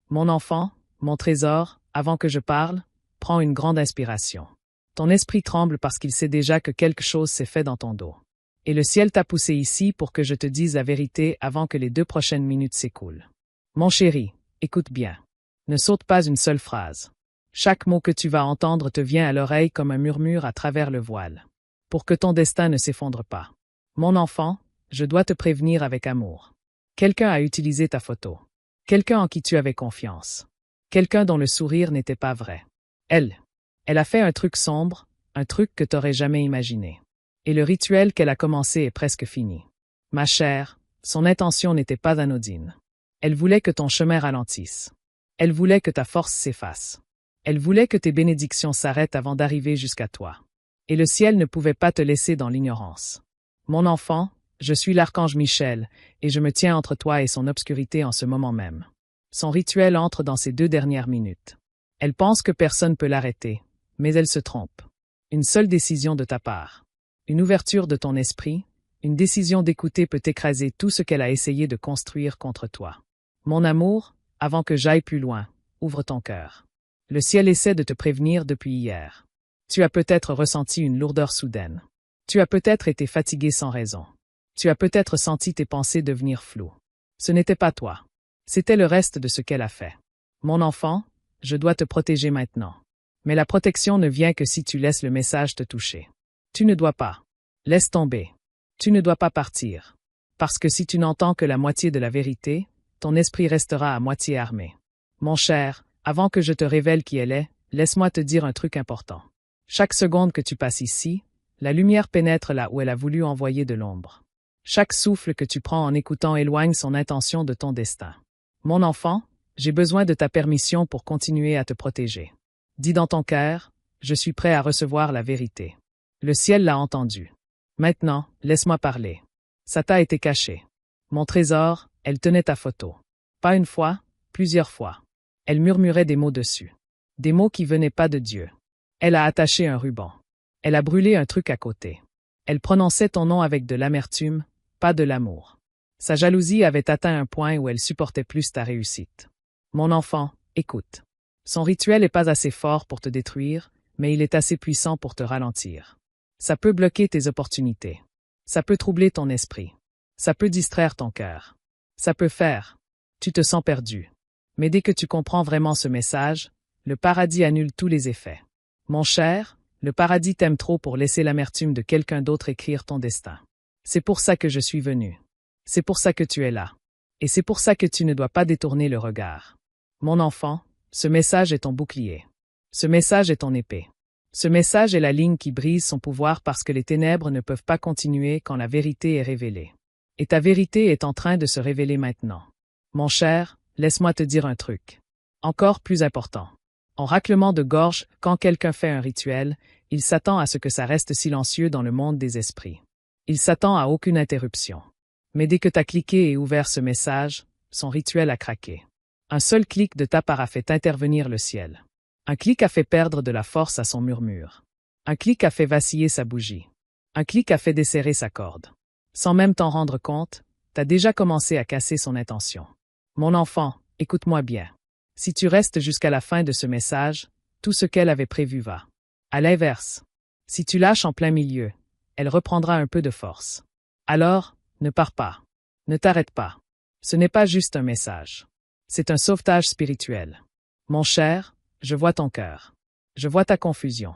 Mon enfant, mon trésor, avant que je parle, prends une grande inspiration. Ton esprit tremble parce qu'il sait déjà que quelque chose s'est fait dans ton dos. Et le ciel t'a poussé ici pour que je te dise la vérité avant que les 2 prochaines minutes s'écoulent. Mon chéri, écoute bien. Ne saute pas une seule phrase. Chaque mot que tu vas entendre te vient à l'oreille comme un murmure à travers le voile. Pour que ton destin ne s'effondre pas. Mon enfant, je dois te prévenir avec amour. Quelqu'un a utilisé ta photo. Quelqu'un en qui tu avais confiance. Quelqu'un dont le sourire n'était pas vrai. Elle a fait un truc sombre, un truc que t'aurais jamais imaginé. Et le rituel qu'elle a commencé est presque fini. Ma chère, son intention n'était pas anodine. Elle voulait que ton chemin ralentisse. Elle voulait que ta force s'efface. Elle voulait que tes bénédictions s'arrêtent avant d'arriver jusqu'à toi. Et le ciel ne pouvait pas te laisser dans l'ignorance. Mon enfant, je suis l'archange Michel, et je me tiens entre toi et son obscurité en ce moment même. Son rituel entre dans ces 2 dernières minutes. Elle pense que personne peut l'arrêter, mais elle se trompe. Une seule décision de ta part. Une ouverture de ton esprit, une décision d'écouter peut écraser tout ce qu'elle a essayé de construire contre toi. Mon amour, avant que j'aille plus loin, ouvre ton cœur. Le ciel essaie de te prévenir depuis hier. Tu as peut-être ressenti une lourdeur soudaine. Tu as peut-être été fatigué sans raison. Tu as peut-être senti tes pensées devenir floues. Ce n'était pas toi. C'était le reste de ce qu'elle a fait. Mon enfant, je dois te protéger maintenant. Mais la protection ne vient que si tu laisses le message te toucher. Tu ne dois pas. Laisse tomber. Tu ne dois pas partir. Parce que si tu n'entends que la moitié de la vérité, ton esprit restera à moitié armé. Mon cher, avant que je te révèle qui elle est, laisse-moi te dire un truc important. Chaque seconde que tu passes ici, la lumière pénètre là où elle a voulu envoyer de l'ombre. Chaque souffle que tu prends en écoutant éloigne son intention de ton destin. Mon enfant, j'ai besoin de ta permission pour continuer à te protéger. Dis dans ton cœur, je suis prêt à recevoir la vérité. Le ciel l'a entendu. Maintenant, laisse-moi parler. Ça t'a été caché. Mon trésor, elle tenait ta photo. Pas une fois, plusieurs fois. Elle murmurait des mots dessus. Des mots qui venaient pas de Dieu. Elle a attaché un ruban. Elle a brûlé un truc à côté. Elle prononçait ton nom avec de l'amertume, pas de l'amour. Sa jalousie avait atteint un point où elle supportait plus ta réussite. Mon enfant, écoute. Son rituel n'est pas assez fort pour te détruire, mais il est assez puissant pour te ralentir. Ça peut bloquer tes opportunités. Ça peut troubler ton esprit. Ça peut distraire ton cœur. Ça peut faire. Tu te sens perdu. Mais dès que tu comprends vraiment ce message, le paradis annule tous les effets. Mon cher, le paradis t'aime trop pour laisser l'amertume de quelqu'un d'autre écrire ton destin. C'est pour ça que je suis venu. C'est pour ça que tu es là. Et c'est pour ça que tu ne dois pas détourner le regard. Mon enfant, ce message est ton bouclier. Ce message est ton épée. Ce message est la ligne qui brise son pouvoir parce que les ténèbres ne peuvent pas continuer quand la vérité est révélée. Et ta vérité est en train de se révéler maintenant. Mon cher, laisse-moi te dire un truc. Encore plus important. En raclement de gorge, quand quelqu'un fait un rituel, il s'attend à ce que ça reste silencieux dans le monde des esprits. Il s'attend à aucune interruption. Mais dès que t'as cliqué et ouvert ce message, son rituel a craqué. Un seul clic de ta part a fait intervenir le ciel. Un clic a fait perdre de la force à son murmure. Un clic a fait vaciller sa bougie. Un clic a fait desserrer sa corde. Sans même t'en rendre compte, t'as déjà commencé à casser son intention. Mon enfant, écoute-moi bien. Si tu restes jusqu'à la fin de ce message, tout ce qu'elle avait prévu va. À l'inverse, si tu lâches en plein milieu, elle reprendra un peu de force. Alors, ne pars pas. Ne t'arrête pas. Ce n'est pas juste un message. C'est un sauvetage spirituel. Mon cher, je vois ton cœur. Je vois ta confusion.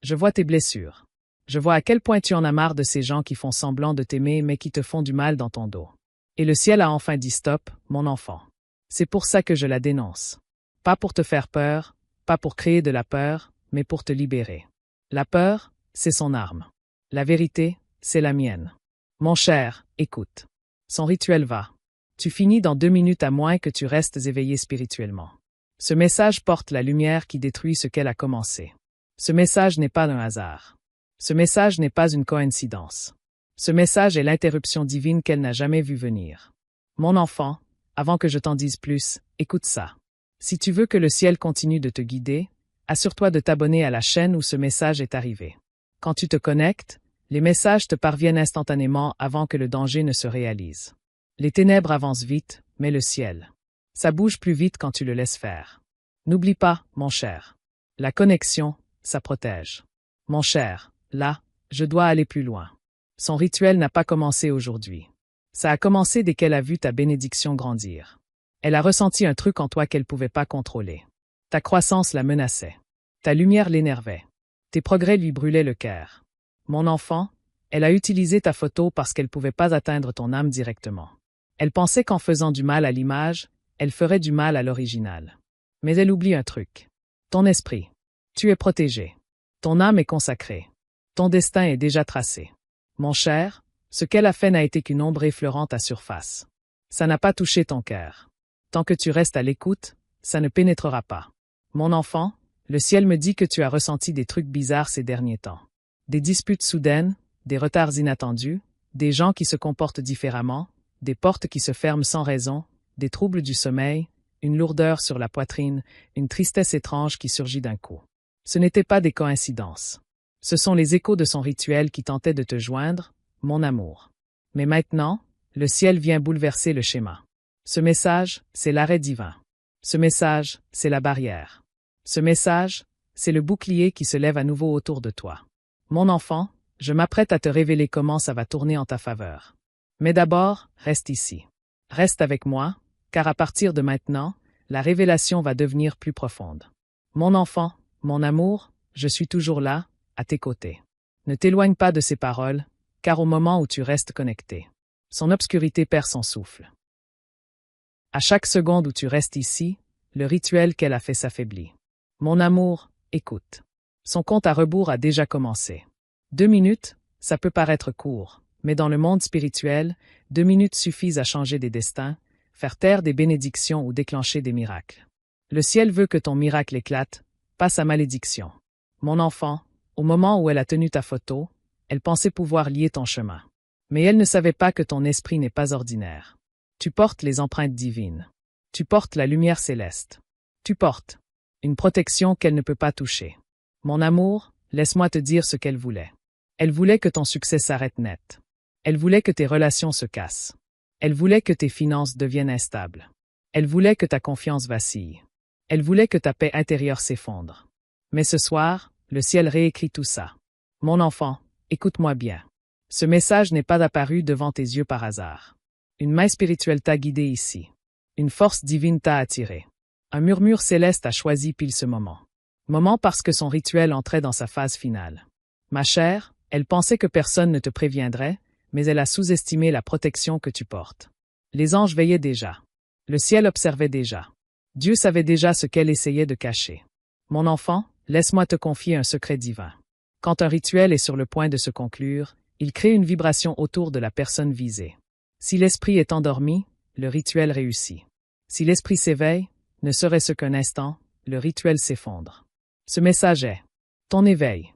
Je vois tes blessures. Je vois à quel point tu en as marre de ces gens qui font semblant de t'aimer mais qui te font du mal dans ton dos. Et le ciel a enfin dit stop, mon enfant. C'est pour ça que je la dénonce. Pas pour te faire peur, pas pour créer de la peur, mais pour te libérer. La peur, c'est son arme. La vérité, c'est la mienne. Mon cher, écoute. Son rituel va. Tu finis dans 2 minutes à moins que tu restes éveillé spirituellement. Ce message porte la lumière qui détruit ce qu'elle a commencé. Ce message n'est pas un hasard. Ce message n'est pas une coïncidence. Ce message est l'interruption divine qu'elle n'a jamais vue venir. Mon enfant, avant que je t'en dise plus, écoute ça. Si tu veux que le ciel continue de te guider, assure-toi de t'abonner à la chaîne où ce message est arrivé. Quand tu te connectes, les messages te parviennent instantanément avant que le danger ne se réalise. Les ténèbres avancent vite, mais le ciel. Ça bouge plus vite quand tu le laisses faire. N'oublie pas, mon cher. La connexion, ça protège. Mon cher, là, je dois aller plus loin. Son rituel n'a pas commencé aujourd'hui. Ça a commencé dès qu'elle a vu ta bénédiction grandir. Elle a ressenti un truc en toi qu'elle pouvait pas contrôler. Ta croissance la menaçait. Ta lumière l'énervait. Tes progrès lui brûlaient le cœur. Mon enfant, elle a utilisé ta photo parce qu'elle pouvait pas atteindre ton âme directement. Elle pensait qu'en faisant du mal à l'image, elle ferait du mal à l'original. Mais elle oublie un truc. Ton esprit. Tu es protégé. Ton âme est consacrée. Ton destin est déjà tracé. Mon cher, ce qu'elle a fait n'a été qu'une ombre effleurant ta surface. Ça n'a pas touché ton cœur. Tant que tu restes à l'écoute, ça ne pénétrera pas. Mon enfant, le ciel me dit que tu as ressenti des trucs bizarres ces derniers temps. Des disputes soudaines, des retards inattendus, des gens qui se comportent différemment, des portes qui se ferment sans raison, des troubles du sommeil, une lourdeur sur la poitrine, une tristesse étrange qui surgit d'un coup. Ce n'étaient pas des coïncidences. Ce sont les échos de son rituel qui tentaient de te joindre, mon amour. Mais maintenant, le ciel vient bouleverser le schéma. Ce message, c'est l'arrêt divin. Ce message, c'est la barrière. Ce message, c'est le bouclier qui se lève à nouveau autour de toi. Mon enfant, je m'apprête à te révéler comment ça va tourner en ta faveur. Mais d'abord, reste ici. Reste avec moi, car à partir de maintenant, la révélation va devenir plus profonde. Mon enfant, mon amour, je suis toujours là, à tes côtés. Ne t'éloigne pas de ces paroles, car au moment où tu restes connecté, son obscurité perd son souffle. À chaque seconde où tu restes ici, le rituel qu'elle a fait s'affaiblit. Mon amour, écoute. Son compte à rebours a déjà commencé. 2 minutes, ça peut paraître court, mais dans le monde spirituel, 2 minutes suffisent à changer des destins, faire taire des bénédictions ou déclencher des miracles. Le ciel veut que ton miracle éclate, pas sa malédiction. Mon enfant, au moment où elle a tenu ta photo, elle pensait pouvoir lier ton chemin. Mais elle ne savait pas que ton esprit n'est pas ordinaire. Tu portes les empreintes divines. Tu portes la lumière céleste. Tu portes une protection qu'elle ne peut pas toucher. Mon amour, laisse-moi te dire ce qu'elle voulait. Elle voulait que ton succès s'arrête net. Elle voulait que tes relations se cassent. Elle voulait que tes finances deviennent instables. Elle voulait que ta confiance vacille. Elle voulait que ta paix intérieure s'effondre. Mais ce soir, le ciel réécrit tout ça. Mon enfant, écoute-moi bien. Ce message n'est pas apparu devant tes yeux par hasard. Une main spirituelle t'a guidé ici. Une force divine t'a attiré. Un murmure céleste a choisi pile ce moment. Moment parce que son rituel entrait dans sa phase finale. Ma chère, elle pensait que personne ne te préviendrait, mais elle a sous-estimé la protection que tu portes. Les anges veillaient déjà. Le ciel observait déjà. Dieu savait déjà ce qu'elle essayait de cacher. Mon enfant, laisse-moi te confier un secret divin. Quand un rituel est sur le point de se conclure, il crée une vibration autour de la personne visée. Si l'esprit est endormi, le rituel réussit. Si l'esprit s'éveille, ne serait-ce qu'un instant, le rituel s'effondre. Ce message est ton éveil.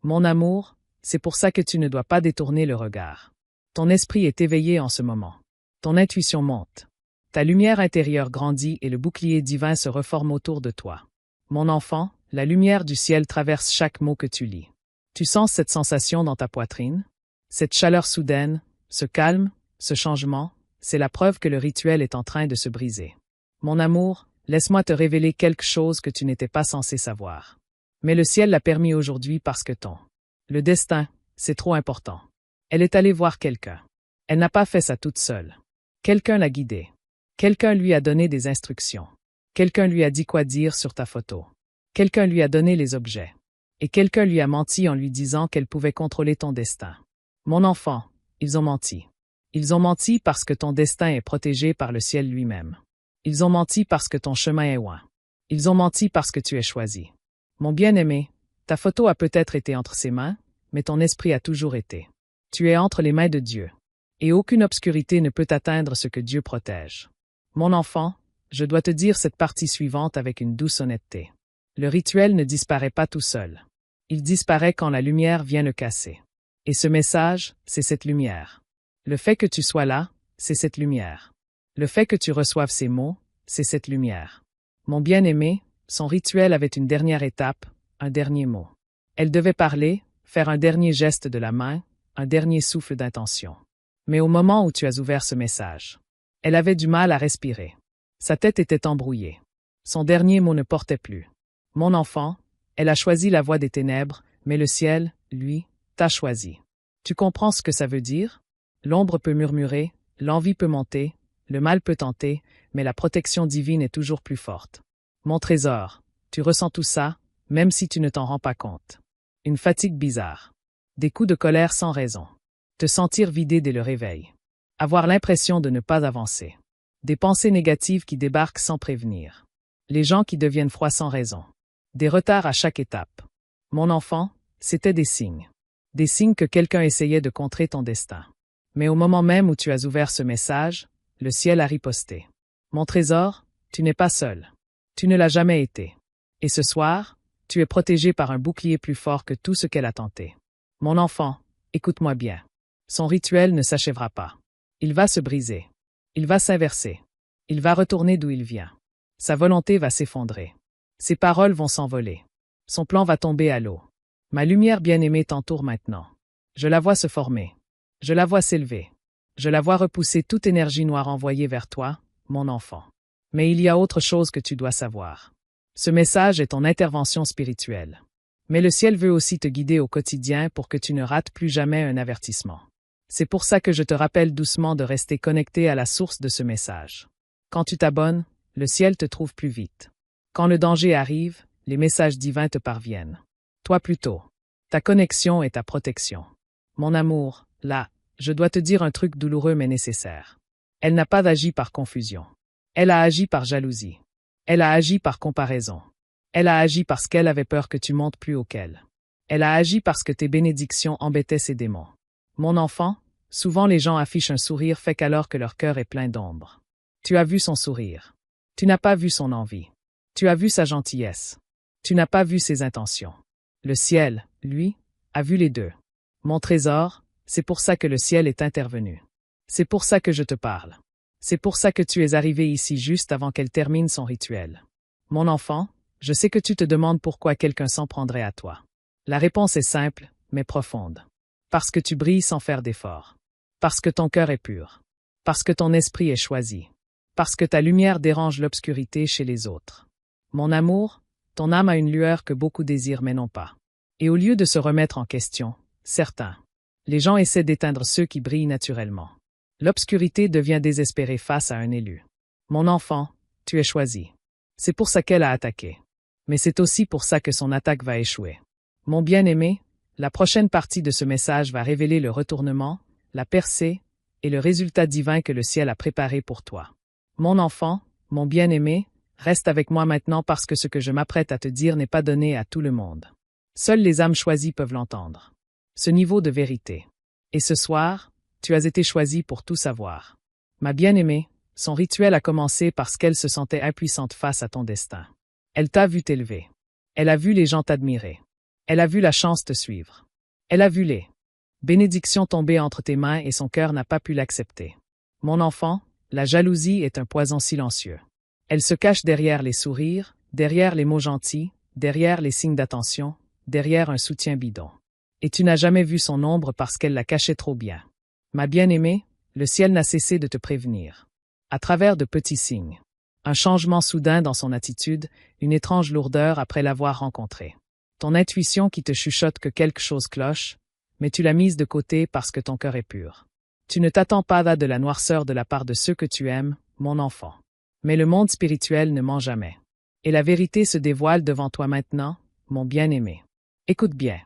Mon amour, c'est pour ça que tu ne dois pas détourner le regard. Ton esprit est éveillé en ce moment. Ton intuition monte. Ta lumière intérieure grandit et le bouclier divin se reforme autour de toi. Mon enfant, la lumière du ciel traverse chaque mot que tu lis. Tu sens cette sensation dans ta poitrine? Cette chaleur soudaine, ce calme, ce changement, c'est la preuve que le rituel est en train de se briser. Mon amour, laisse-moi te révéler quelque chose que tu n'étais pas censé savoir. Mais le ciel l'a permis aujourd'hui parce que le destin, c'est trop important. Elle est allée voir quelqu'un. Elle n'a pas fait ça toute seule. Quelqu'un l'a guidée. Quelqu'un lui a donné des instructions. Quelqu'un lui a dit quoi dire sur ta photo. Quelqu'un lui a donné les objets. Et quelqu'un lui a menti en lui disant qu'elle pouvait contrôler ton destin. Mon enfant, ils ont menti. Ils ont menti parce que ton destin est protégé par le ciel lui-même. Ils ont menti parce que ton chemin est loin. Ils ont menti parce que tu es choisi. Mon bien-aimé, ta photo a peut-être été entre ses mains, mais ton esprit a toujours été. Tu es entre les mains de Dieu. Et aucune obscurité ne peut atteindre ce que Dieu protège. Mon enfant, je dois te dire cette partie suivante avec une douce honnêteté. Le rituel ne disparaît pas tout seul. Il disparaît quand la lumière vient le casser. Et ce message, c'est cette lumière. Le fait que tu sois là, c'est cette lumière. Le fait que tu reçoives ces mots, c'est cette lumière. Mon bien-aimé, son rituel avait une dernière étape, un dernier mot. Elle devait parler, faire un dernier geste de la main, un dernier souffle d'intention. Mais au moment où tu as ouvert ce message, elle avait du mal à respirer. Sa tête était embrouillée. Son dernier mot ne portait plus. Mon enfant, elle a choisi la voie des ténèbres, mais le ciel, lui, t'a choisi. Tu comprends ce que ça veut dire? L'ombre peut murmurer, l'envie peut monter, le mal peut tenter, mais la protection divine est toujours plus forte. Mon trésor, tu ressens tout ça, même si tu ne t'en rends pas compte. Une fatigue bizarre. Des coups de colère sans raison. Te sentir vidé dès le réveil. Avoir l'impression de ne pas avancer. Des pensées négatives qui débarquent sans prévenir. Les gens qui deviennent froids sans raison. Des retards à chaque étape. Mon enfant, c'était des signes. Des signes que quelqu'un essayait de contrer ton destin. Mais au moment même où tu as ouvert ce message, le ciel a riposté. Mon trésor, tu n'es pas seul. Tu ne l'as jamais été. Et ce soir, tu es protégé par un bouclier plus fort que tout ce qu'elle a tenté. Mon enfant, écoute-moi bien. Son rituel ne s'achèvera pas. Il va se briser. Il va s'inverser. Il va retourner d'où il vient. Sa volonté va s'effondrer. Ses paroles vont s'envoler. Son plan va tomber à l'eau. Ma lumière bien-aimée t'entoure maintenant. Je la vois se former. Je la vois s'élever. Je la vois repousser toute énergie noire envoyée vers toi, mon enfant. Mais il y a autre chose que tu dois savoir. Ce message est ton intervention spirituelle. Mais le ciel veut aussi te guider au quotidien pour que tu ne rates plus jamais un avertissement. C'est pour ça que je te rappelle doucement de rester connecté à la source de ce message. Quand tu t'abonnes, le ciel te trouve plus vite. Quand le danger arrive, les messages divins te parviennent. Toi plutôt. Ta connexion est ta protection. Mon amour, là, je dois te dire un truc douloureux mais nécessaire. Elle n'a pas agi par confusion. Elle a agi par jalousie. Elle a agi par comparaison. Elle a agi parce qu'elle avait peur que tu montes plus haut qu'elle. Elle a agi parce que tes bénédictions embêtaient ses démons. Mon enfant, souvent les gens affichent un sourire fake alors que leur cœur est plein d'ombre. Tu as vu son sourire. Tu n'as pas vu son envie. Tu as vu sa gentillesse. Tu n'as pas vu ses intentions. Le ciel, lui, a vu les deux. Mon trésor, c'est pour ça que le ciel est intervenu. C'est pour ça que je te parle. C'est pour ça que tu es arrivé ici juste avant qu'elle termine son rituel. Mon enfant, je sais que tu te demandes pourquoi quelqu'un s'en prendrait à toi. La réponse est simple, mais profonde. Parce que tu brilles sans faire d'effort. Parce que ton cœur est pur. Parce que ton esprit est choisi. Parce que ta lumière dérange l'obscurité chez les autres. Mon amour, ton âme a une lueur que beaucoup désirent mais n'ont pas. Et au lieu de se remettre en question, certains, les gens essaient d'éteindre ceux qui brillent naturellement. L'obscurité devient désespérée face à un élu. Mon enfant, tu es choisi. C'est pour ça qu'elle a attaqué. Mais c'est aussi pour ça que son attaque va échouer. Mon bien-aimé, la prochaine partie de ce message va révéler le retournement, la percée et le résultat divin que le ciel a préparé pour toi. Mon enfant, mon bien-aimé, reste avec moi maintenant parce que ce que je m'apprête à te dire n'est pas donné à tout le monde. Seules les âmes choisies peuvent l'entendre. Ce niveau de vérité. Et ce soir, tu as été choisi pour tout savoir. Ma bien-aimée, son rituel a commencé parce qu'elle se sentait impuissante face à ton destin. Elle t'a vu t'élever. Elle a vu les gens t'admirer. Elle a vu la chance te suivre. Elle a vu les bénédictions tomber entre tes mains et son cœur n'a pas pu l'accepter. Mon enfant, la jalousie est un poison silencieux. Elle se cache derrière les sourires, derrière les mots gentils, derrière les signes d'attention, derrière un soutien bidon. Et tu n'as jamais vu son ombre parce qu'elle la cachait trop bien. Ma bien-aimée, le ciel n'a cessé de te prévenir. À travers de petits signes. Un changement soudain dans son attitude, une étrange lourdeur après l'avoir rencontrée. Ton intuition qui te chuchote que quelque chose cloche, mais tu l'as mise de côté parce que ton cœur est pur. Tu ne t'attends pas à de la noirceur de la part de ceux que tu aimes, mon enfant. Mais le monde spirituel ne ment jamais. Et la vérité se dévoile devant toi maintenant, mon bien-aimé. Écoute bien.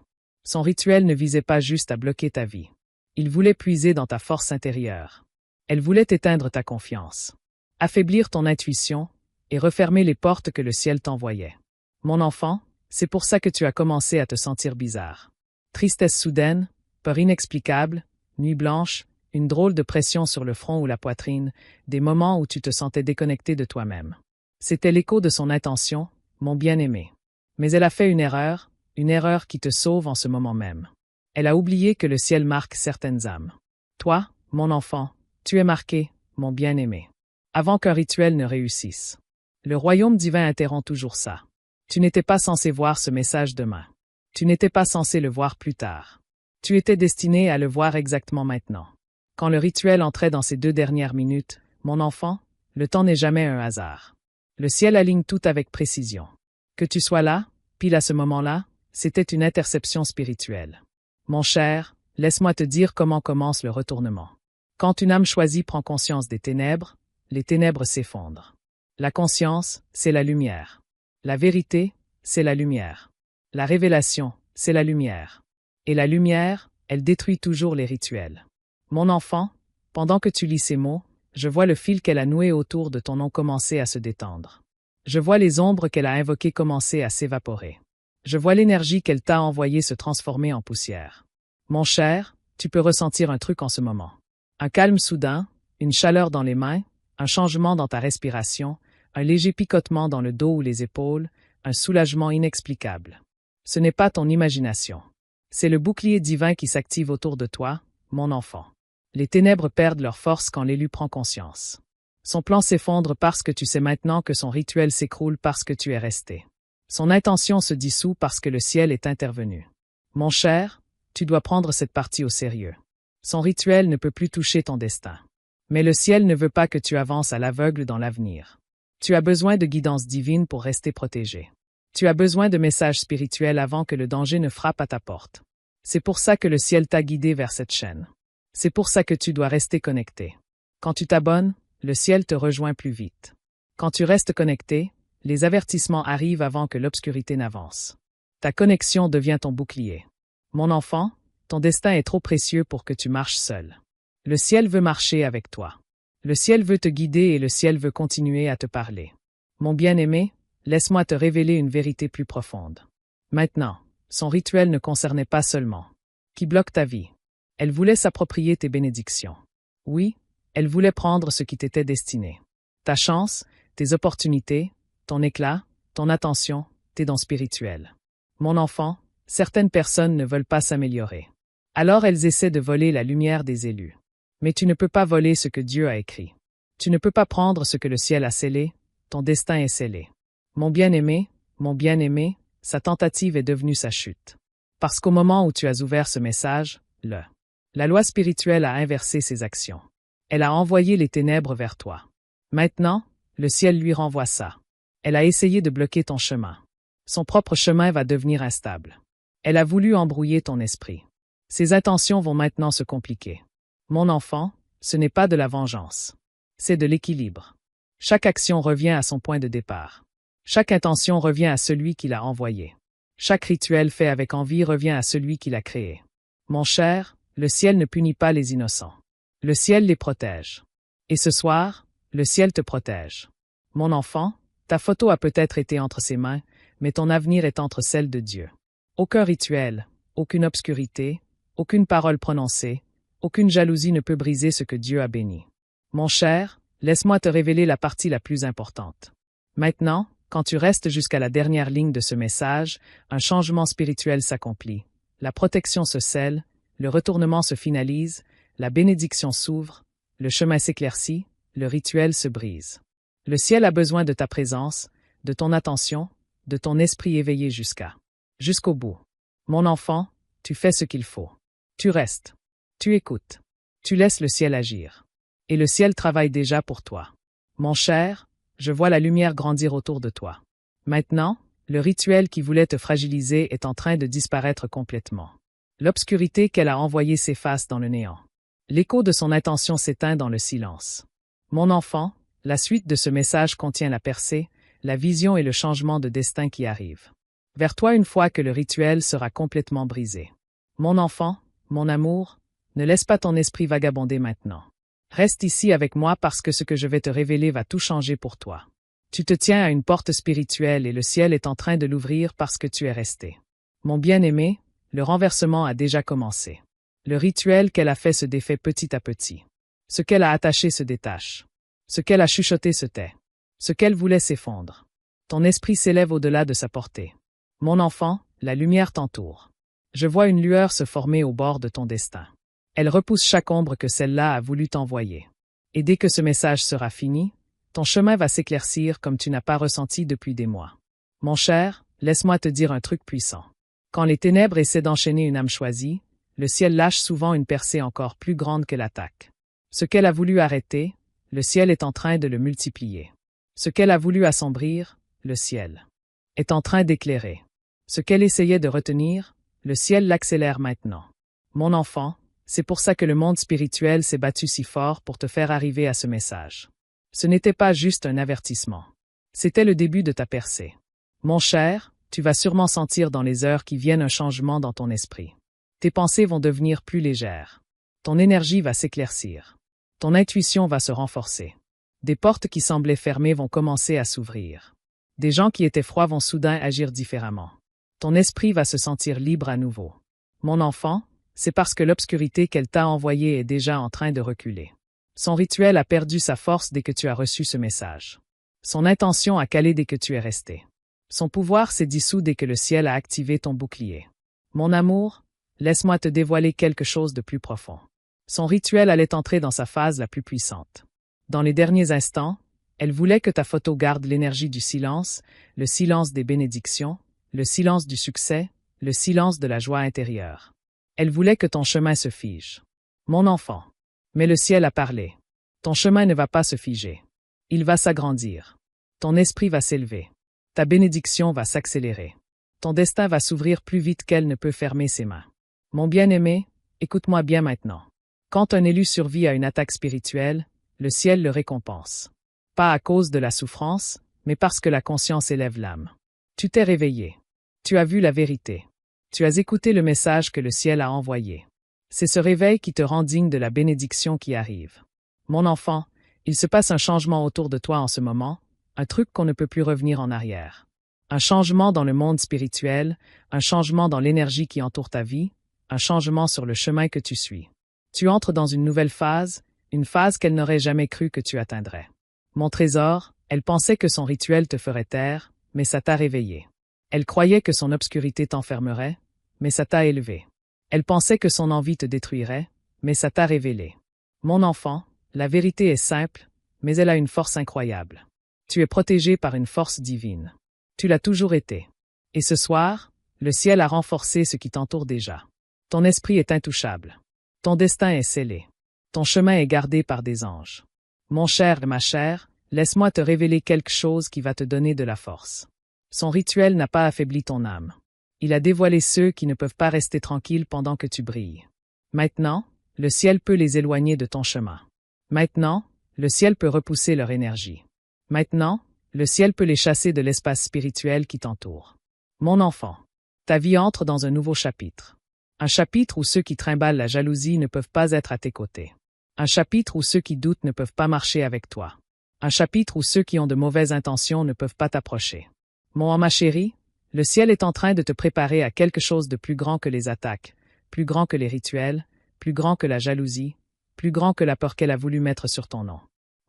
Son rituel ne visait pas juste à bloquer ta vie. Il voulait puiser dans ta force intérieure. Elle voulait éteindre ta confiance, affaiblir ton intuition et refermer les portes que le ciel t'envoyait. Mon enfant, c'est pour ça que tu as commencé à te sentir bizarre. Tristesse soudaine, peur inexplicable, nuit blanche, une drôle de pression sur le front ou la poitrine, des moments où tu te sentais déconnecté de toi-même. C'était l'écho de son intention, mon bien-aimé. Mais elle a fait une erreur qui te sauve en ce moment même. Elle a oublié que le ciel marque certaines âmes. Toi, mon enfant, tu es marqué, mon bien-aimé. Avant qu'un rituel ne réussisse. Le royaume divin interrompt toujours ça. Tu n'étais pas censé voir ce message demain. Tu n'étais pas censé le voir plus tard. Tu étais destiné à le voir exactement maintenant. Quand le rituel entrait dans ces 2 dernières minutes, mon enfant, Le temps n'est jamais un hasard. Le ciel aligne tout avec précision. Que tu sois là, pile à ce moment-là, c'était une interception spirituelle. Mon cher, laisse-moi te dire comment commence le retournement. Quand une âme choisie prend conscience des ténèbres, les ténèbres s'effondrent. La conscience, c'est la lumière. La vérité, c'est la lumière. La révélation, c'est la lumière. Et la lumière, elle détruit toujours les rituels. Mon enfant, pendant que tu lis ces mots, je vois le fil qu'elle a noué autour de ton nom commencer à se détendre. Je vois les ombres qu'elle a invoquées commencer à s'évaporer. Je vois l'énergie qu'elle t'a envoyée se transformer en poussière. Mon cher, tu peux ressentir un truc en ce moment. Un calme soudain, une chaleur dans les mains, un changement dans ta respiration, un léger picotement dans le dos ou les épaules, un soulagement inexplicable. Ce n'est pas ton imagination. C'est le bouclier divin qui s'active autour de toi, mon enfant. Les ténèbres perdent leur force quand l'élu prend conscience. Son plan s'effondre parce que tu sais maintenant que son rituel s'écroule parce que tu es resté. Son intention se dissout parce que le ciel est intervenu. Mon cher, tu dois prendre cette partie au sérieux. Son rituel ne peut plus toucher ton destin. Mais le ciel ne veut pas que tu avances à l'aveugle dans l'avenir. Tu as besoin de guidance divine pour rester protégé. Tu as besoin de messages spirituels avant que le danger ne frappe à ta porte. C'est pour ça que le ciel t'a guidé vers cette chaîne. C'est pour ça que tu dois rester connecté. Quand tu t'abonnes, le ciel te rejoint plus vite. Quand tu restes connecté, les avertissements arrivent avant que l'obscurité n'avance. Ta connexion devient ton bouclier. Mon enfant, ton destin est trop précieux pour que tu marches seul. Le ciel veut marcher avec toi. Le ciel veut te guider et le ciel veut continuer à te parler. Mon bien-aimé, laisse-moi te révéler une vérité plus profonde. Maintenant, son rituel ne concernait pas seulement qui bloque ta vie. Elle voulait s'approprier tes bénédictions. Oui, elle voulait prendre ce qui t'était destiné. Ta chance, tes opportunités, ton éclat, ton attention, tes dons spirituels. Mon enfant, certaines personnes ne veulent pas s'améliorer. Alors elles essaient de voler la lumière des élus. Mais tu ne peux pas voler ce que Dieu a écrit. Tu ne peux pas prendre ce que le ciel a scellé, ton destin est scellé. Mon bien-aimé, sa tentative est devenue sa chute. Parce qu'au moment où tu as ouvert ce message, la loi spirituelle a inversé ses actions. Elle a envoyé les ténèbres vers toi. Maintenant, le ciel lui renvoie ça. Elle a essayé de bloquer ton chemin. Son propre chemin va devenir instable. Elle a voulu embrouiller ton esprit. Ses intentions vont maintenant se compliquer. Mon enfant, ce n'est pas de la vengeance. C'est de l'équilibre. Chaque action revient à son point de départ. Chaque intention revient à celui qui l'a envoyé. Chaque rituel fait avec envie revient à celui qui l'a créé. Mon cher, le ciel ne punit pas les innocents. Le ciel les protège. Et ce soir, le ciel te protège. Mon enfant, ta photo a peut-être été entre ses mains, mais ton avenir est entre celles de Dieu. Aucun rituel, aucune obscurité, aucune parole prononcée, aucune jalousie ne peut briser ce que Dieu a béni. Mon cher, laisse-moi te révéler la partie la plus importante. Maintenant, quand tu restes jusqu'à la dernière ligne de ce message, un changement spirituel s'accomplit. La protection se scelle, le retournement se finalise, la bénédiction s'ouvre, le chemin s'éclaircit, le rituel se brise. Le ciel a besoin de ta présence, de ton attention, de ton esprit éveillé jusqu'au bout. Mon enfant, tu fais ce qu'il faut. Tu restes. Tu écoutes. Tu laisses le ciel agir. Et le ciel travaille déjà pour toi. Mon cher, je vois la lumière grandir autour de toi. Maintenant, le rituel qui voulait te fragiliser est en train de disparaître complètement. L'obscurité qu'elle a envoyée s'efface dans le néant. L'écho de son intention s'éteint dans le silence. Mon enfant, la suite de ce message contient la percée, la vision et le changement de destin qui arrive. Vers toi une fois que le rituel sera complètement brisé. Mon enfant, mon amour, ne laisse pas ton esprit vagabonder maintenant. Reste ici avec moi parce que ce que je vais te révéler va tout changer pour toi. Tu te tiens à une porte spirituelle et le ciel est en train de l'ouvrir parce que tu es resté. Mon bien-aimé, le renversement a déjà commencé. Le rituel qu'elle a fait se défait petit à petit. Ce qu'elle a attaché se détache. Ce qu'elle a chuchoté se tait. Ce qu'elle voulait s'effondre. Ton esprit s'élève au-delà de sa portée. Mon enfant, la lumière t'entoure. Je vois une lueur se former au bord de ton destin. Elle repousse chaque ombre que celle-là a voulu t'envoyer. Et dès que ce message sera fini, ton chemin va s'éclaircir comme tu n'as pas ressenti depuis des mois. Mon cher, laisse-moi te dire un truc puissant. Quand les ténèbres essaient d'enchaîner une âme choisie, le ciel lâche souvent une percée encore plus grande que l'attaque. Ce qu'elle a voulu arrêter, le ciel est en train de le multiplier. Ce qu'elle a voulu assombrir, le ciel est en train d'éclairer. Ce qu'elle essayait de retenir, le ciel l'accélère maintenant. Mon enfant, c'est pour ça que le monde spirituel s'est battu si fort pour te faire arriver à ce message. Ce n'était pas juste un avertissement. C'était le début de ta percée. Mon cher, tu vas sûrement sentir dans les heures qui viennent un changement dans ton esprit. Tes pensées vont devenir plus légères. Ton énergie va s'éclaircir. Ton intuition va se renforcer. Des portes qui semblaient fermées vont commencer à s'ouvrir. Des gens qui étaient froids vont soudain agir différemment. Ton esprit va se sentir libre à nouveau. Mon enfant, c'est parce que l'obscurité qu'elle t'a envoyée est déjà en train de reculer. Son rituel a perdu sa force dès que tu as reçu ce message. Son intention a calé dès que tu es resté. Son pouvoir s'est dissous dès que le ciel a activé ton bouclier. Mon amour, laisse-moi te dévoiler quelque chose de plus profond. Son rituel allait entrer dans sa phase la plus puissante. Dans les derniers instants, elle voulait que ta photo garde l'énergie du silence, le silence des bénédictions, le silence du succès, le silence de la joie intérieure. Elle voulait que ton chemin se fige. Mon enfant. Mais le ciel a parlé. Ton chemin ne va pas se figer. Il va s'agrandir. Ton esprit va s'élever. Ta bénédiction va s'accélérer. Ton destin va s'ouvrir plus vite qu'elle ne peut fermer ses mains. Mon bien-aimé, écoute-moi bien maintenant. Quand un élu survit à une attaque spirituelle, le ciel le récompense. Pas à cause de la souffrance, mais parce que la conscience élève l'âme. Tu t'es réveillé. Tu as vu la vérité. Tu as écouté le message que le ciel a envoyé. C'est ce réveil qui te rend digne de la bénédiction qui arrive. Mon enfant, il se passe un changement autour de toi en ce moment, un truc qu'on ne peut plus revenir en arrière. Un changement dans le monde spirituel, un changement dans l'énergie qui entoure ta vie, un changement sur le chemin que tu suis. Tu entres dans une nouvelle phase, une phase qu'elle n'aurait jamais cru que tu atteindrais. Mon trésor, elle pensait que son rituel te ferait taire, mais ça t'a réveillé. Elle croyait que son obscurité t'enfermerait, mais ça t'a élevé. Elle pensait que son envie te détruirait, mais ça t'a révélé. Mon enfant, la vérité est simple, mais elle a une force incroyable. Tu es protégé par une force divine. Tu l'as toujours été. Et ce soir, le ciel a renforcé ce qui t'entoure déjà. Ton esprit est intouchable. Ton destin est scellé. Ton chemin est gardé par des anges. Mon cher et ma chère, laisse-moi te révéler quelque chose qui va te donner de la force. Son rituel n'a pas affaibli ton âme. Il a dévoilé ceux qui ne peuvent pas rester tranquilles pendant que tu brilles. Maintenant, le ciel peut les éloigner de ton chemin. Maintenant, le ciel peut repousser leur énergie. Maintenant, le ciel peut les chasser de l'espace spirituel qui t'entoure. Mon enfant, ta vie entre dans un nouveau chapitre. Un chapitre où ceux qui trimballent la jalousie ne peuvent pas être à tes côtés. Un chapitre où ceux qui doutent ne peuvent pas marcher avec toi. Un chapitre où ceux qui ont de mauvaises intentions ne peuvent pas t'approcher. Ma chérie, le ciel est en train de te préparer à quelque chose de plus grand que les attaques, plus grand que les rituels, plus grand que la jalousie, plus grand que la peur qu'elle a voulu mettre sur ton nom.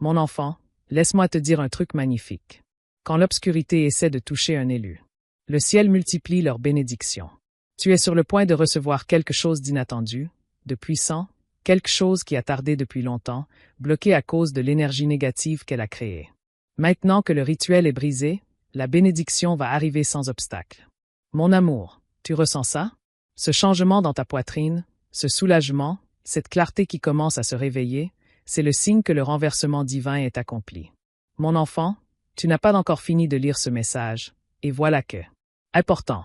Mon enfant, laisse-moi te dire un truc magnifique. Quand l'obscurité essaie de toucher un élu, le ciel multiplie leurs bénédictions. Tu es sur le point de recevoir quelque chose d'inattendu, de puissant, quelque chose qui a tardé depuis longtemps, bloqué à cause de l'énergie négative qu'elle a créée. Maintenant que le rituel est brisé, la bénédiction va arriver sans obstacle. Mon amour, tu ressens ça? Ce changement dans ta poitrine, ce soulagement, cette clarté qui commence à se réveiller, c'est le signe que le renversement divin est accompli. Mon enfant, tu n'as pas encore fini de lire ce message, et voilà que. Important.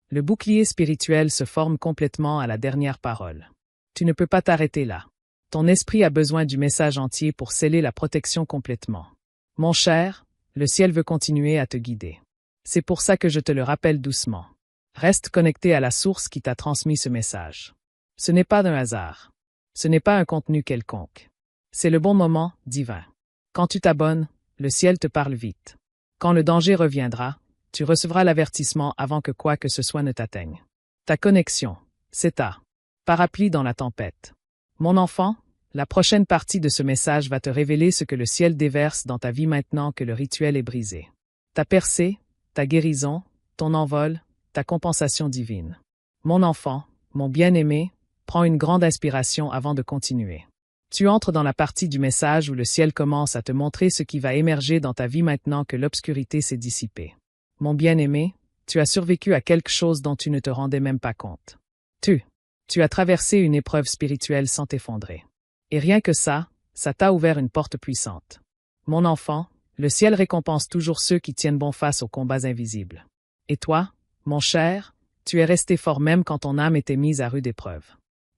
Le bouclier spirituel se forme complètement à la dernière parole. Tu ne peux pas t'arrêter là. Ton esprit a besoin du message entier pour sceller la protection complètement. Mon cher, le ciel veut continuer à te guider. C'est pour ça que je te le rappelle doucement. Reste connecté à la source qui t'a transmis ce message. Ce n'est pas d'un hasard. Ce n'est pas un contenu quelconque. C'est le bon moment, divin. Quand tu t'abonnes, le ciel te parle vite. Quand le danger reviendra, tu recevras l'avertissement avant que quoi que ce soit ne t'atteigne. Ta connexion, c'est ta parapluie dans la tempête. Mon enfant, la prochaine partie de ce message va te révéler ce que le ciel déverse dans ta vie maintenant que le rituel est brisé. Ta percée, ta guérison, ton envol, ta compensation divine. Mon enfant, mon bien-aimé, prends une grande inspiration avant de continuer. Tu entres dans la partie du message où le ciel commence à te montrer ce qui va émerger dans ta vie maintenant que l'obscurité s'est dissipée. Mon bien-aimé, tu as survécu à quelque chose dont tu ne te rendais même pas compte. Tu as traversé une épreuve spirituelle sans t'effondrer. Et rien que ça, ça t'a ouvert une porte puissante. Mon enfant, le ciel récompense toujours ceux qui tiennent bon face aux combats invisibles. Et toi, mon cher, tu es resté fort même quand ton âme était mise à rude épreuve.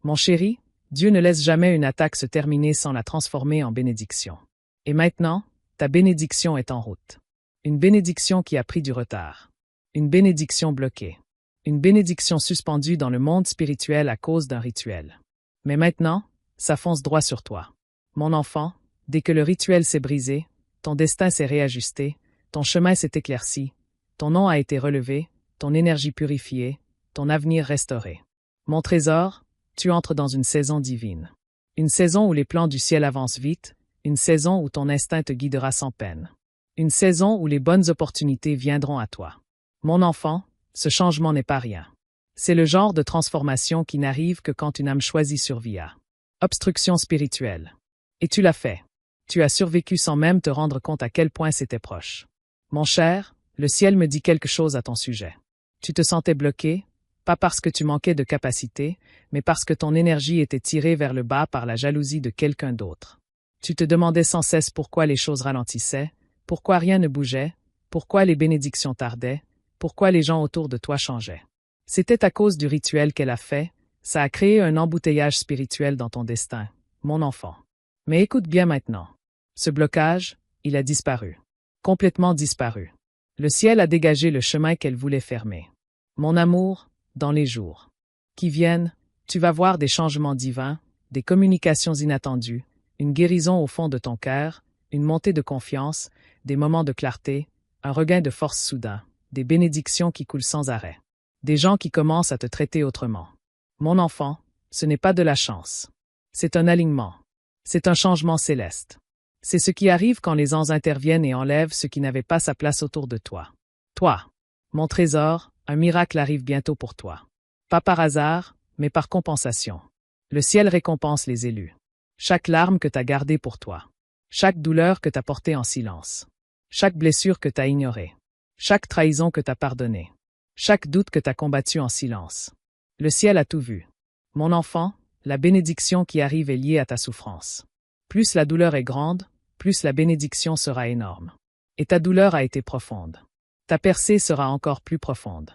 Mon chéri, Dieu ne laisse jamais une attaque se terminer sans la transformer en bénédiction. Et maintenant, ta bénédiction est en route. Une bénédiction qui a pris du retard. Une bénédiction bloquée. Une bénédiction suspendue dans le monde spirituel à cause d'un rituel. Mais maintenant, ça fonce droit sur toi. Mon enfant, dès que le rituel s'est brisé, ton destin s'est réajusté, ton chemin s'est éclairci, ton nom a été relevé, ton énergie purifiée, ton avenir restauré. Mon trésor, tu entres dans une saison divine. Une saison où les plans du ciel avancent vite, une saison où ton instinct te guidera sans peine. Une saison où les bonnes opportunités viendront à toi. Mon enfant, ce changement n'est pas rien. C'est le genre de transformation qui n'arrive que quand une âme choisit survia. Obstruction spirituelle. Et tu l'as fait. Tu as survécu sans même te rendre compte à quel point c'était proche. Mon cher, le ciel me dit quelque chose à ton sujet. Tu te sentais bloqué, pas parce que tu manquais de capacité, mais parce que ton énergie était tirée vers le bas par la jalousie de quelqu'un d'autre. Tu te demandais sans cesse pourquoi les choses ralentissaient, pourquoi rien ne bougeait, pourquoi les bénédictions tardaient, pourquoi les gens autour de toi changeaient. C'était à cause du rituel qu'elle a fait, ça a créé un embouteillage spirituel dans ton destin, mon enfant. Mais écoute bien maintenant. Ce blocage, il a disparu. Complètement disparu. Le ciel a dégagé le chemin qu'elle voulait fermer. Mon amour, dans les jours qui viennent, tu vas voir des changements divins, des communications inattendues, une guérison au fond de ton cœur, une montée de confiance, des moments de clarté, un regain de force soudain, des bénédictions qui coulent sans arrêt. Des gens qui commencent à te traiter autrement. Mon enfant, ce n'est pas de la chance. C'est un alignement. C'est un changement céleste. C'est ce qui arrive quand les anges interviennent et enlèvent ce qui n'avait pas sa place autour de toi. Toi, mon trésor, un miracle arrive bientôt pour toi. Pas par hasard, mais par compensation. Le ciel récompense les élus. Chaque larme que t'as gardée pour toi. Chaque douleur que t'as portée en silence. Chaque blessure que t'as ignorée. Chaque trahison que t'as pardonnée. Chaque doute que t'as combattu en silence. Le ciel a tout vu. Mon enfant, la bénédiction qui arrive est liée à ta souffrance. Plus la douleur est grande, plus la bénédiction sera énorme. Et ta douleur a été profonde. Ta percée sera encore plus profonde.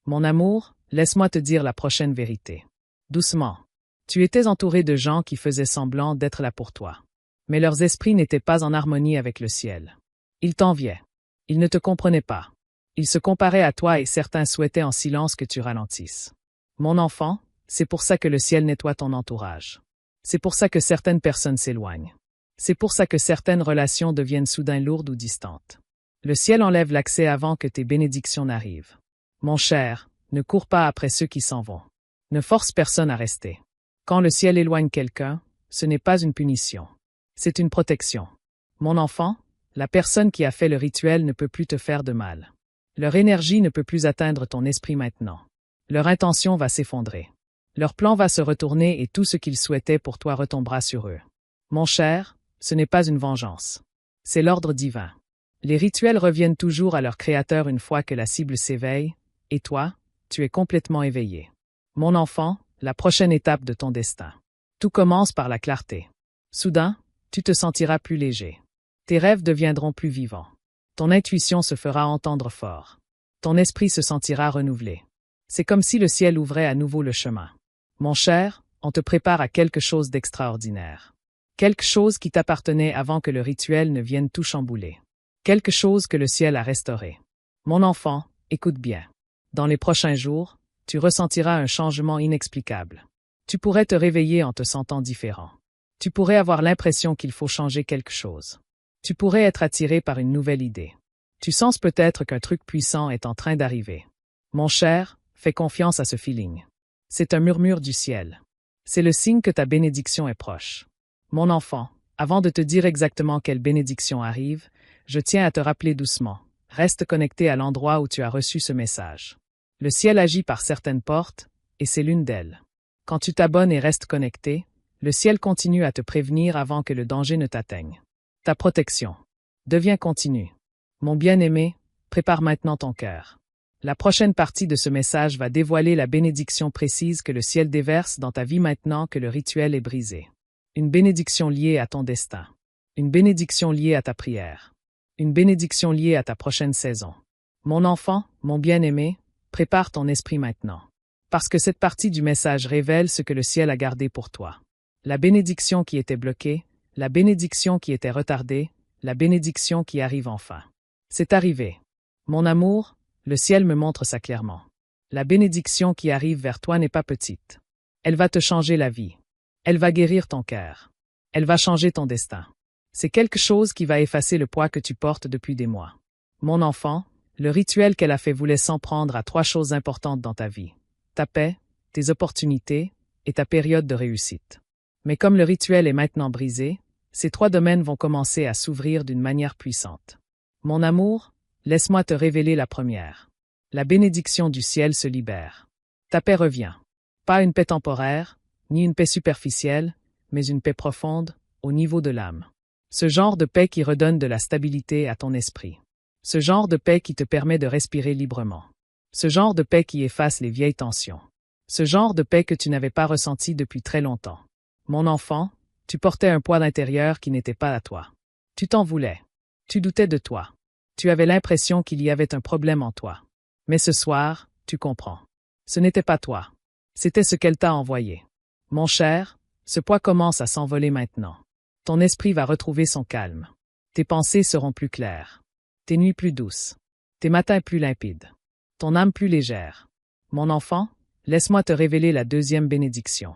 Mon amour, laisse-moi te dire la prochaine vérité. Doucement. Tu étais entouré de gens qui faisaient semblant d'être là pour toi. Mais leurs esprits n'étaient pas en harmonie avec le ciel. Ils t'enviaient. Ils ne te comprenaient pas. Ils se comparaient à toi et certains souhaitaient en silence que tu ralentisses. Mon enfant, c'est pour ça que le ciel nettoie ton entourage. C'est pour ça que certaines personnes s'éloignent. C'est pour ça que certaines relations deviennent soudain lourdes ou distantes. Le ciel enlève l'accès avant que tes bénédictions n'arrivent. Mon cher, ne cours pas après ceux qui s'en vont. Ne force personne à rester. Quand le ciel éloigne quelqu'un, ce n'est pas une punition. C'est une protection. Mon enfant, la personne qui a fait le rituel ne peut plus te faire de mal. Leur énergie ne peut plus atteindre ton esprit maintenant. Leur intention va s'effondrer. Leur plan va se retourner et tout ce qu'ils souhaitaient pour toi retombera sur eux. Mon cher, ce n'est pas une vengeance. C'est l'ordre divin. Les rituels reviennent toujours à leur créateur une fois que la cible s'éveille, et toi, tu es complètement éveillé. Mon enfant, la prochaine étape de ton destin. Tout commence par la clarté. Soudain, tu te sentiras plus léger. Tes rêves deviendront plus vivants. Ton intuition se fera entendre fort. Ton esprit se sentira renouvelé. C'est comme si le ciel ouvrait à nouveau le chemin. Mon cher, on te prépare à quelque chose d'extraordinaire. Quelque chose qui t'appartenait avant que le rituel ne vienne tout chambouler. Quelque chose que le ciel a restauré. Mon enfant, écoute bien. Dans les prochains jours, tu ressentiras un changement inexplicable. Tu pourrais te réveiller en te sentant différent. Tu pourrais avoir l'impression qu'il faut changer quelque chose. Tu pourrais être attiré par une nouvelle idée. Tu sens peut-être qu'un truc puissant est en train d'arriver. Mon cher, fais confiance à ce feeling. C'est un murmure du ciel. C'est le signe que ta bénédiction est proche. Mon enfant, avant de te dire exactement quelle bénédiction arrive, je tiens à te rappeler doucement. Reste connecté à l'endroit où tu as reçu ce message. Le ciel agit par certaines portes, et c'est l'une d'elles. Quand tu t'abonnes et restes connecté, le ciel continue à te prévenir avant que le danger ne t'atteigne. Ta protection devient continue. Mon bien-aimé, prépare maintenant ton cœur. La prochaine partie de ce message va dévoiler la bénédiction précise que le ciel déverse dans ta vie maintenant que le rituel est brisé. Une bénédiction liée à ton destin. Une bénédiction liée à ta prière. Une bénédiction liée à ta prochaine saison. Mon enfant, mon bien-aimé, prépare ton esprit maintenant. Parce que cette partie du message révèle ce que le ciel a gardé pour toi. La bénédiction qui était bloquée, la bénédiction qui était retardée, la bénédiction qui arrive enfin. C'est arrivé. Mon amour, le ciel me montre ça clairement. La bénédiction qui arrive vers toi n'est pas petite. Elle va te changer la vie. Elle va guérir ton cœur. Elle va changer ton destin. C'est quelque chose qui va effacer le poids que tu portes depuis des mois. Mon enfant, le rituel qu'elle a fait voulait s'en prendre à 3 choses importantes dans ta vie. Ta paix, tes opportunités et ta période de réussite. Mais comme le rituel est maintenant brisé, ces 3 domaines vont commencer à s'ouvrir d'une manière puissante. Mon amour, laisse-moi te révéler la première. La bénédiction du ciel se libère. Ta paix revient. Pas une paix temporaire, ni une paix superficielle, mais une paix profonde, au niveau de l'âme. Ce genre de paix qui redonne de la stabilité à ton esprit. Ce genre de paix qui te permet de respirer librement. Ce genre de paix qui efface les vieilles tensions. Ce genre de paix que tu n'avais pas ressenti depuis très longtemps. Mon enfant, tu portais un poids d'intérieur qui n'était pas à toi. Tu t'en voulais. Tu doutais de toi. Tu avais l'impression qu'il y avait un problème en toi. Mais ce soir, tu comprends. Ce n'était pas toi. C'était ce qu'elle t'a envoyé. Mon cher, ce poids commence à s'envoler maintenant. Ton esprit va retrouver son calme. Tes pensées seront plus claires. Tes nuits plus douces. Tes matins plus limpides. Ton âme plus légère. Mon enfant, laisse-moi te révéler la deuxième bénédiction.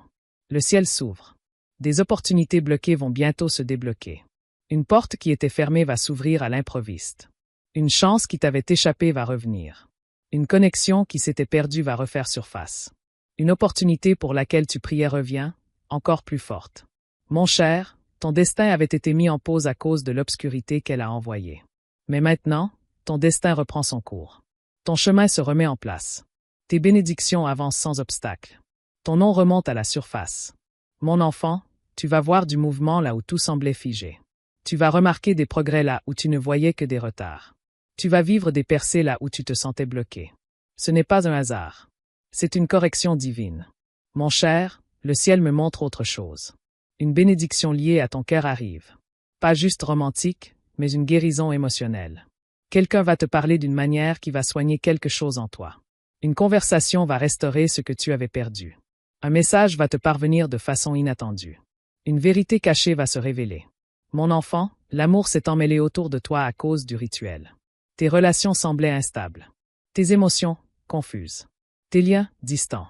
Le ciel s'ouvre. Des opportunités bloquées vont bientôt se débloquer. Une porte qui était fermée va s'ouvrir à l'improviste. Une chance qui t'avait échappé va revenir. Une connexion qui s'était perdue va refaire surface. Une opportunité pour laquelle tu priais revient, encore plus forte. Mon cher, ton destin avait été mis en pause à cause de l'obscurité qu'elle a envoyée. Mais maintenant, ton destin reprend son cours. Ton chemin se remet en place. Tes bénédictions avancent sans obstacle. Ton nom remonte à la surface. Mon enfant, tu vas voir du mouvement là où tout semblait figé. Tu vas remarquer des progrès là où tu ne voyais que des retards. Tu vas vivre des percées là où tu te sentais bloqué. Ce n'est pas un hasard. C'est une correction divine. Mon cher, le ciel me montre autre chose. Une bénédiction liée à ton cœur arrive. Pas juste romantique, mais une guérison émotionnelle. Quelqu'un va te parler d'une manière qui va soigner quelque chose en toi. Une conversation va restaurer ce que tu avais perdu. Un message va te parvenir de façon inattendue. Une vérité cachée va se révéler. Mon enfant, l'amour s'est emmêlé autour de toi à cause du rituel. Tes relations semblaient instables. Tes émotions, confuses. Tes liens, distants.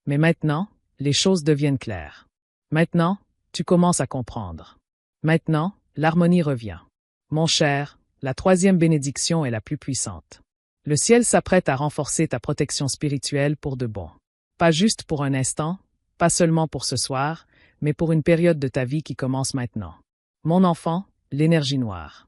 Mais maintenant, les choses deviennent claires. Maintenant, tu commences à comprendre. Maintenant, l'harmonie revient. Mon cher, la 3e bénédiction est la plus puissante. Le ciel s'apprête à renforcer ta protection spirituelle pour de bon. Pas juste pour un instant, pas seulement pour ce soir, mais pour une période de ta vie qui commence maintenant. Mon enfant, l'énergie noire.